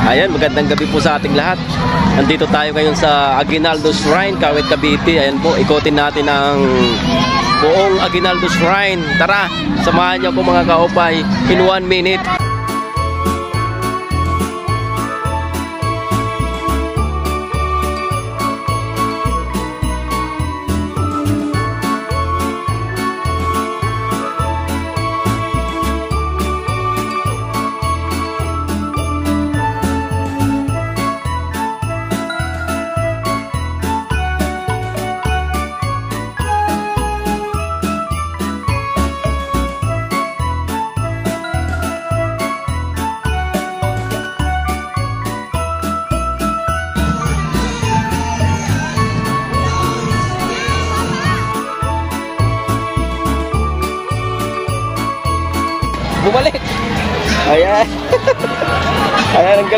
Ayan, magandang gabi po sa ating lahat. Nandito tayo ngayon sa Aguinaldo Shrine, Kawit, Cavite. Ayan po, ikotin natin ang buong Aguinaldo Shrine. Tara, samahan niyo po mga kaopay in 1 minute. Bumalik. Ayan. Ayan, ang galing.